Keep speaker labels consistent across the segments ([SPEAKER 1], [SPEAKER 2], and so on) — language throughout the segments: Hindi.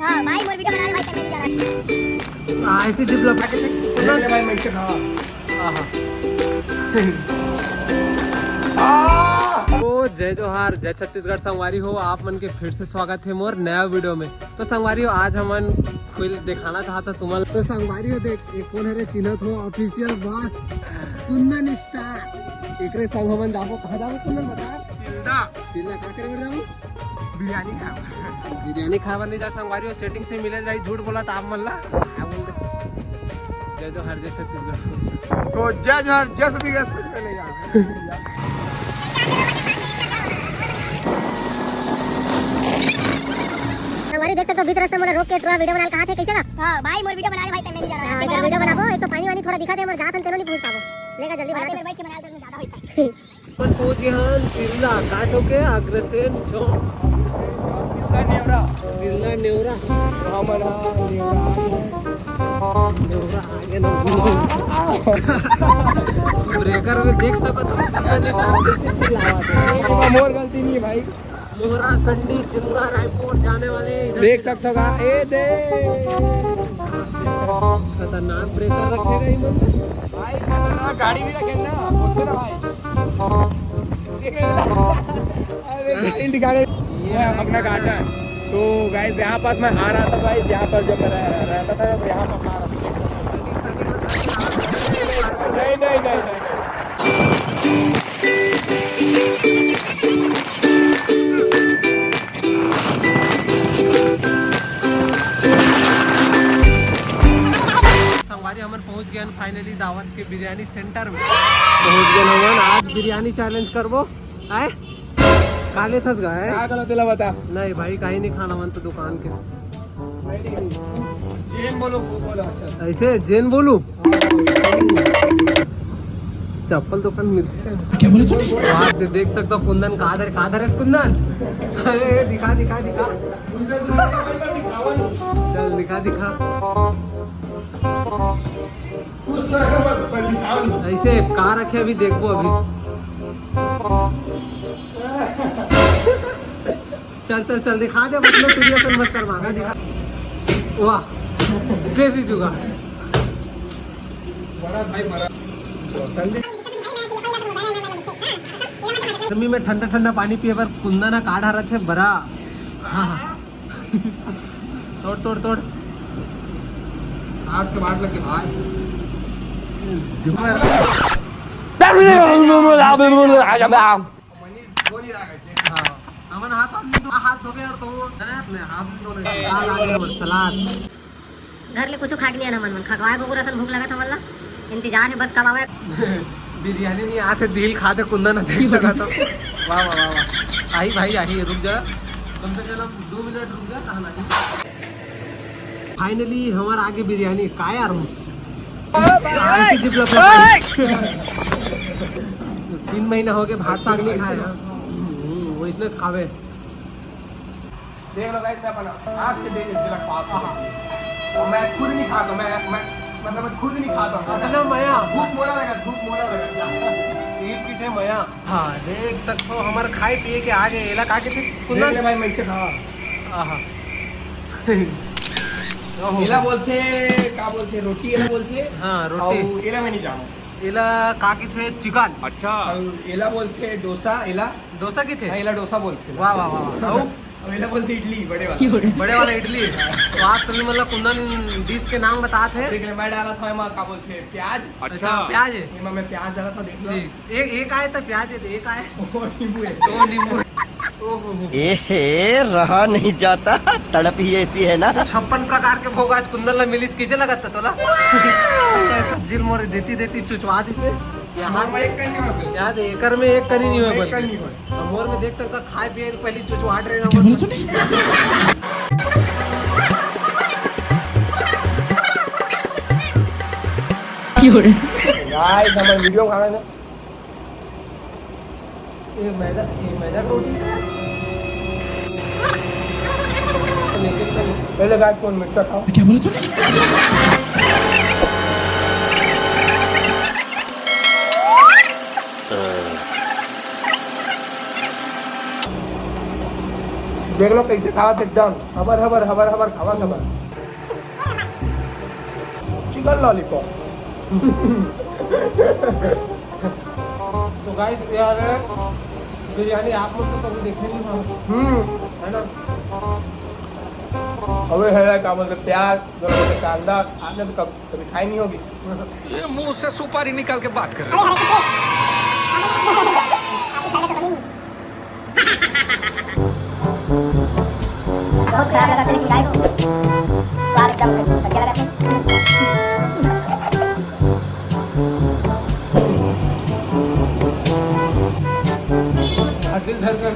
[SPEAKER 1] हां भाई मोर वीडियो बना ले भाई कैमरे नहीं जा रहा
[SPEAKER 2] हां ऐसे जिप लगा के
[SPEAKER 3] ले भाई मैं इसे खावा।
[SPEAKER 2] तो जय जोहार जय छत्तीसगढ़ संगवारी हो, आप मन के फिर से स्वागत है मोर नया वीडियो में। तो संगवारी हो आज हमन कोई दिखाना चाहता तुमन। तो संगवारी हो देख एक कौन है चिन्हत हो ऑफिशियल बॉस कुंदन स्टार। एकरे संग हमन जाबो कहां जाबो कुंदन बता। तिल्ला का करे बर जाबो
[SPEAKER 3] बिरयानी खावा।
[SPEAKER 2] बिरयानी खावा नहीं जा संगवारी हो सेटिंग से मिले जाई। झूठ बोला तो आप मन ला जय जोहार जय छत्तीसगढ़
[SPEAKER 3] तो जय जोहार जय छत्तीसगढ़ चले जा।
[SPEAKER 1] हमारे देख सकते हो बीच रास्ते मोला रोक के थोड़ा वीडियो बना कहां थे कैसे का हां भाई मोर वीडियो बना ले भाई कैमरे नहीं जा रहा है। वीडियो बनाबो एक तो पानी वानी थोड़ा दिखा दे हमर जात हम तेनो नहीं पूछ पाबो। लेगा जल्दी बना दे भाई के बना दे ज्यादा होई
[SPEAKER 2] पर पहुंच गए तिल्ला का चौके अग्रसेन चौक तिल्ला नेवरा
[SPEAKER 3] हमारा
[SPEAKER 2] नेवरा आगे ना ब्रेकर में देख सको तो
[SPEAKER 3] मोर गलती नहीं है भाई।
[SPEAKER 2] मोहरा संडी शिमला रायपुर जाने वाले इधर
[SPEAKER 3] देख सकते हो का ए दे
[SPEAKER 2] खतरनाक ब्रेकर रखेगा ही मन
[SPEAKER 3] भाई खतरनाक गाड़ी भी रखे ना बोलते ना भाई। देख अरे गाड़ी दिखा रहे ये अपना गार्डन। तो गाइस यहाँ पास मैं आ रहा था भाई, यहाँ पर जब मैं रहता था तो यहाँ पास आ रहा था। नहीं नहीं नहीं नहीं
[SPEAKER 2] संगवारी हमन पहुंच गए फाइनली दावत के बिरयानी सेंटर में पहुंच गए हमन। आज बिरयानी चैलेंज करबो आए काले थस गए
[SPEAKER 3] क्या गलत तेला बता।
[SPEAKER 2] नहीं भाई कहीं नहीं खाना मन तो दुकान के
[SPEAKER 3] जेन बोलो वो बोलो। अच्छा
[SPEAKER 2] ऐसे जेन बोलू चप्पल दुकान मिलते हैं
[SPEAKER 3] क्या बोले तुम?
[SPEAKER 2] आप देख सकते हो कुंदन कादर है कुंदन। अरे दिखा दिखा दिखा चल दिखा ऐसे कार रखे अभी देखो अभी चल दिखा दे मतलब तुझे बस सर मांगा दिखा। वाह देसी जुगा
[SPEAKER 3] बड़ा भाई बड़ा
[SPEAKER 2] गर्मी में ठंडा ठंडा पानी पिए पर कुंदन काढ़ा रखे बरा। हाँ तोड़
[SPEAKER 3] हाथ के बाहर लगे भाई।
[SPEAKER 2] हमन हाथ धोबे और तो सलाद
[SPEAKER 1] घर ले कुछ खा के नहीं मन मन खगवाए गोगरा सन भूख लगत हमला इंतजार है बस कब आवे।
[SPEAKER 2] बिरयानी नहीं आते दिल खाते कुंदन देख सका तो वाह वाह वाह आई भाई आई रुक जा कम से कम 2 मिनट रुक जा कहाँ ना। फाइनली हमारा आगे बिरयानी का यार हूँ 3 महीना हो गए भात साग नहीं खाया वो इसने खावे।
[SPEAKER 3] देख लो गाइस मैं अपना आज से देख दिला खाता हूं। मैं खुद नहीं खाता मैं खुद नहीं खाता।
[SPEAKER 2] ना मया
[SPEAKER 3] भूख मोला लगा
[SPEAKER 2] ईद की थे मया। हाँ देख सकते हो हमारे खाए पिए के आगे एला का के थे
[SPEAKER 3] देख ले भाई मैं इसे खावा।
[SPEAKER 2] आहा
[SPEAKER 3] एला बोलते का बोलते रोटी एला बोलते।
[SPEAKER 2] हाँ रोटी
[SPEAKER 3] और एला मैं नहीं जानू।
[SPEAKER 2] एला का की थे चिकन।
[SPEAKER 3] अच्छा एला बोलते डोसा। एला
[SPEAKER 2] डोसा की थे
[SPEAKER 3] एला डोसा बोलते।
[SPEAKER 2] वाह वाह वाह
[SPEAKER 3] और एला बोलते इडली बड़े वाला
[SPEAKER 2] इडली। तो आप सभी मतलब कुंदन डिश के नाम बताते हैं।
[SPEAKER 3] देख ले मैं डाला था एमा का बोलते प्याज।
[SPEAKER 2] अच्छा प्याज है
[SPEAKER 3] एमा मैं प्याज डाला था देख लो।
[SPEAKER 2] ठीक एक आए तो प्याज है एक आए
[SPEAKER 3] और नींबू है।
[SPEAKER 2] 2 नींबू।
[SPEAKER 4] ए रहा नहीं जाता तड़प ही ऐसी है ना।
[SPEAKER 2] 56 प्रकार के भोग आज कुंदन ला मिलिस किसे लगता तोला दिल मोरे देती चुचवा दी से
[SPEAKER 3] यहाँ में एक करनी में
[SPEAKER 2] याद है एकर में एक करी नहीं
[SPEAKER 3] एक करनी
[SPEAKER 2] है मोर में देख सकता खाए पिए पहली चुचवाट रहे ना
[SPEAKER 3] गाइस हमारे वीडियो में खाना है
[SPEAKER 2] ये मैदा का रोटी
[SPEAKER 3] पहले गाइस कौन मिर्चा खाओ।
[SPEAKER 4] क्या बोले तूने?
[SPEAKER 3] देख लो कैसे खावा थे एकदम हबर हबर हबर हबर खावा खबर चिकन लॉलीपॉप।
[SPEAKER 2] तो गाइस यार बिरयानी आप लोग तो कभी देखे नहीं होंगे है ना।
[SPEAKER 3] अबे है क्या बोलते प्याज कांदा आपने तो कभी खाई नहीं होगी।
[SPEAKER 4] ये मुंह से सुपारी निकाल के बात कर रहे
[SPEAKER 1] बहुत खराब लगा तेरे मिठाई को स्वाद एकदम बढ़िया लगा
[SPEAKER 3] दिल धर कर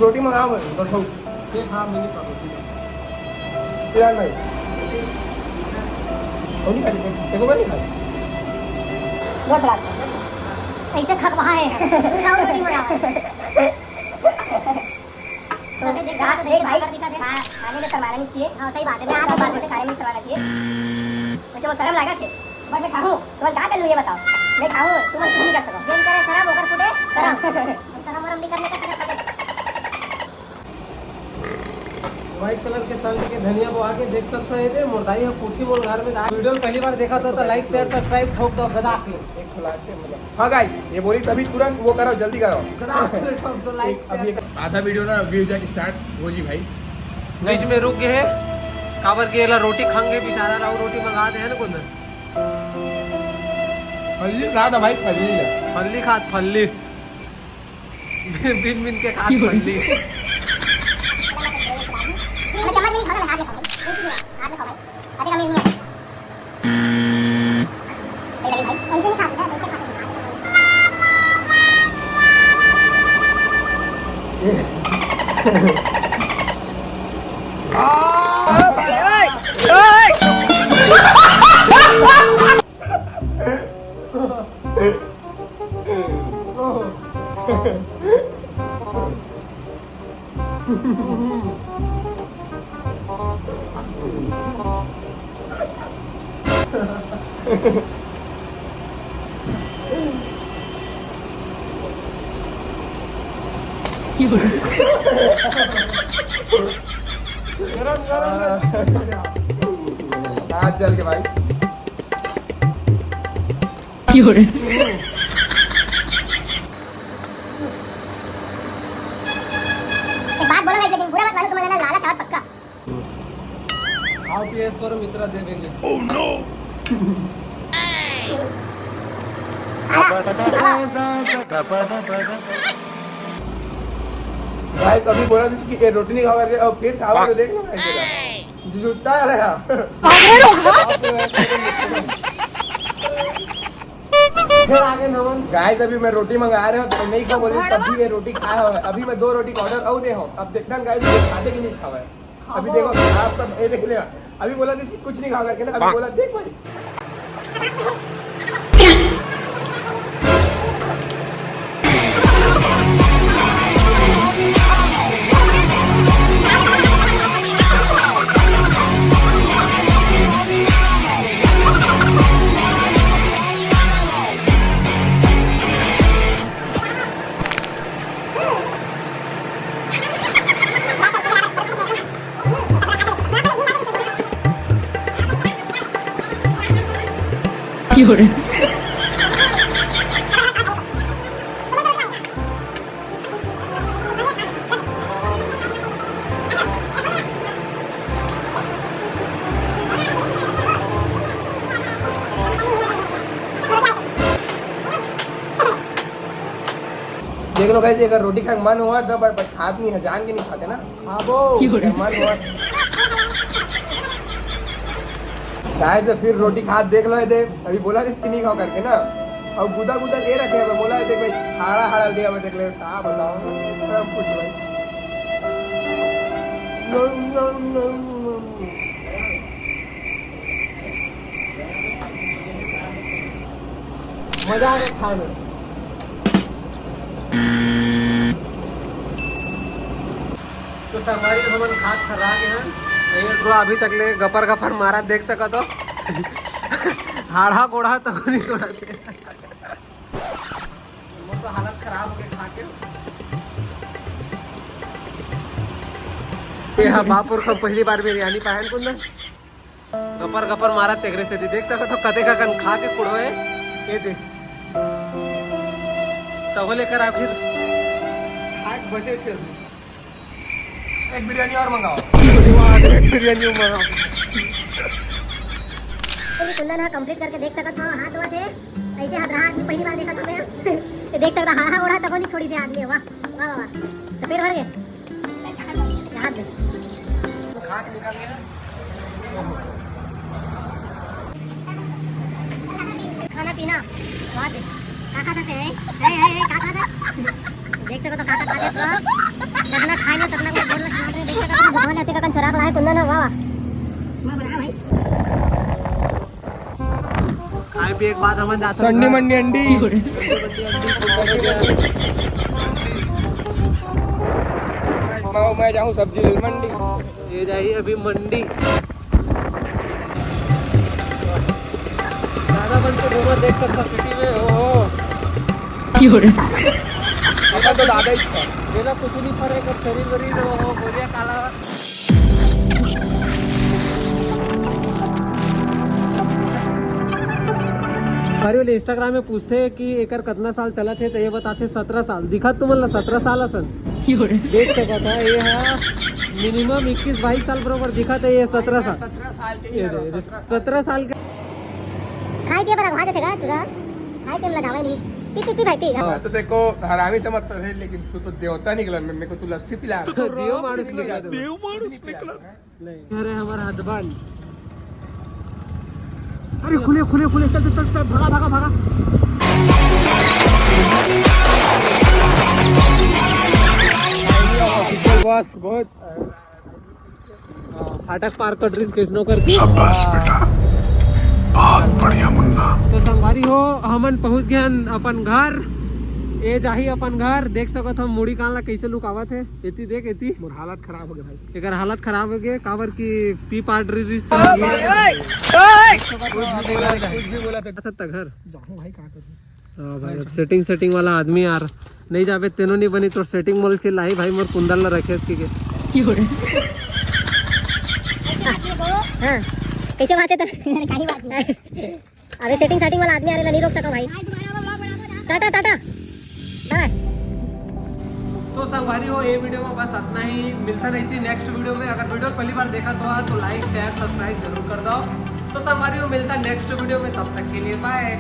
[SPEAKER 3] रोटी मंगाओ बस
[SPEAKER 2] ये खा मिनी परोठी
[SPEAKER 3] यार नहीं नहीं खाई देखो नहीं खाई
[SPEAKER 1] बहुत खराब ऐसे खक वहाँ है खाओ रोटी मंगाओ तो देखा देख भाई खाने में शर्माना नहीं चाहिए। हाँ सही बात है, मैं आज बात करते खाने में शर्माना चाहिए। मुझे वो शर्म लगा थे बट मैं खाऊं तो क्या कर लूँ ये बताओ। मैं खाऊं तुम कुछ नहीं कर सको जेल करे शराब होकर फुटे शर्म वरम नहीं करने का।
[SPEAKER 2] व्हाइट कलर के शर्ट के धनिया को आके देख सकते हैं। ये मुर्दाई है पुठी मोल घर में वीडियो पहली बार देखा तो लाइक शेयर सब्सक्राइब ठोक दो गदा के
[SPEAKER 3] एक खिलाते मतलब। हाँ गाइस ये बोली सभी तुरंत वो करो जल्दी करो
[SPEAKER 2] गदा के ठोक दो लाइक शेयर।
[SPEAKER 3] आधा वीडियो ना व्यू जाके स्टार्ट हो जी भाई
[SPEAKER 2] बीच में रुक गए काबर के ला रोटी खाएंगे बेचारा लाओ रोटी मंगा दे है ना कुंदन
[SPEAKER 3] फल्ली खा था भाई फल्ली
[SPEAKER 2] फल्ली खात फल्ली बिन बिन के खात फल्ली।
[SPEAKER 1] चम्मच नहीं खाओ, मैं हाथ में खाऊंगी। हाथ में खाओ भाई, हाथ में नहीं है। भाई ऐसे नहीं खाते ना, ऐसे खाते
[SPEAKER 3] हाथ चल के भाई
[SPEAKER 1] एक बात बोलो लेकिन बुरा मत मानो, तुम्हारा ना लालच आवा पक्का।
[SPEAKER 2] खाओ पिए करो मित्र दे देंगे।
[SPEAKER 3] भाई कभी बोला कि ये रोटी नहीं खाओ करके और फिर खाओ तो देख लो कैसे जुटता है रहा।
[SPEAKER 2] फिर आगे नमन
[SPEAKER 3] गाइस अभी मैं रोटी मंगा रहे हो तो नहीं खा बोले तब भी ये रोटी खाया हुआ है। अभी मैं 2 रोटी का ऑर्डर और दे हूँ। अब देखना गाइस खाते कि नहीं खावा है। अभी देखो आप सब ये देख लेगा। अभी बोला कि कुछ नहीं खा करके ना अभी बोला देख भाई देख लो गाइस अगर रोटी खाने मन हुआ तो बट खात नहीं है जान के नहीं खाते ना खाबो मन हुआ गाइस फिर रोटी खात देख लो दे अभी बोला इसकी नहीं खाओ करके ना और गुदा गुदा ले रखे हैं बोला देख भाई हाड़ा हाड़ा दिया मैं देख ले क्या बताओ सब कुछ भाई
[SPEAKER 2] मजा आ गया खाने। तो संगवारी हमन खात खर्रा के हैं ये ड्रो अभी तक ले गपर गपर मारा देख सका तो हाड़ा गोड़ा तो नहीं छोड़ा थे तो हालत खराब हो गई खा के। ते हा बापूर को पहली बार बिरयानी पाहन कुंदन गपर गपर मारा तेगरे से देख सको तो कते का कन खा के कुड़ोए ये दे तब लेकर आ फिर
[SPEAKER 3] खाक बचे छे एक बिरयानी और मंगाओ
[SPEAKER 2] एक बिरयानी मंगाओ
[SPEAKER 1] कुंदन हाँ कंप्लीट करके देख सकत हो हाथ हुआ थे ऐसे हाथ रहा आदमी पहली बार देखा था मैं देख सकता हाँ उड़ा तब नहीं छोड़ी थी आदमी वाह वाह वाह तो पेट भर गए हाथ दे
[SPEAKER 2] खाक निकाल गया
[SPEAKER 1] खाना पीना बहुत काका था काका था देख सको तो काका खाते तो जगना खाए ना तगना को बोलना सुना देख सको तो भगवान आते का चुराक लाए कुंदन वाह वाह मैं बना भाई
[SPEAKER 2] खाए पिए के बाद हम जाते
[SPEAKER 3] संडी मंडी अंडी मैं जाऊँ सब्जी मंडी
[SPEAKER 2] ये जाइए अभी मंडी ज्यादा बन के घूमा देख सकता सिटी में हो
[SPEAKER 3] अपन तो दादा ही छे
[SPEAKER 2] मेरा कुछ नहीं फर्क है शरीर वरीर हो बोलिया काला हमारे वाले इंस्टाग्राम में पूछते हैं कि एकर कितना साल चला थे तो ये बताते 17 साल दिखा तुम्हाला 17 साल असन देख सका था ये है मिनिमम 21-22 साल बरोबर दिखा था ये 17 साल
[SPEAKER 3] 17 साल के
[SPEAKER 2] 17 साल का
[SPEAKER 1] खाए के बरा भाज थे का तुरा खाए के लगावे नहीं पी भाई पी
[SPEAKER 3] मैं तो देखो हरामी समझता है लेकिन तू तो देवता निकला मेरे को तू लस्सी पिला
[SPEAKER 2] देव मानुस निकला नहीं अरे हमारा हदबान अरे खुले खुले खुले चल चल चल भागा भागा भागा
[SPEAKER 3] बस बहुत
[SPEAKER 2] फाटक पार कर ड्रिंक कैसनो करके
[SPEAKER 5] शाबाश बेटा बहुत बढ़िया मुन्ना
[SPEAKER 2] तो संगवारी हो हमन पहुंच गए अपन घर ए जाही अपन घर देख सको हम मुड़ी काला कैसे लुकावत है एती देख एती
[SPEAKER 3] मोर हालत खराब हो गया भाई
[SPEAKER 2] एकर हालत खराब हो गए काबर की पी पार रिश्त
[SPEAKER 3] कुछ भी बोला था
[SPEAKER 2] घर
[SPEAKER 3] जाऊँ भाई कहाँ करूँ
[SPEAKER 2] हाँ भाई अब सेटिंग वाला आदमी यार नहीं जाबे तेनो नहीं बनी तो सेटिंग मोल चिल्लाई भाई मोर कुंदल ला रखे की के
[SPEAKER 1] हाँ कैसे बात है तो काही बात नहीं अबे सेटिंग वाला आदमी आ रहा नहीं रोक सको भाई टाटा टाटा बाय
[SPEAKER 2] तो संगवारी हो ये वीडियो में बस इतना ही मिलता नहीं इसी नेक्स्ट वीडियो में अगर वीडियो पहली बार देखा तो लाइक शेयर सब्सक्राइब जरूर कर दो तो संगवारी हो मिलता नेक्स्ट वीडियो में तब तक के लिए बाय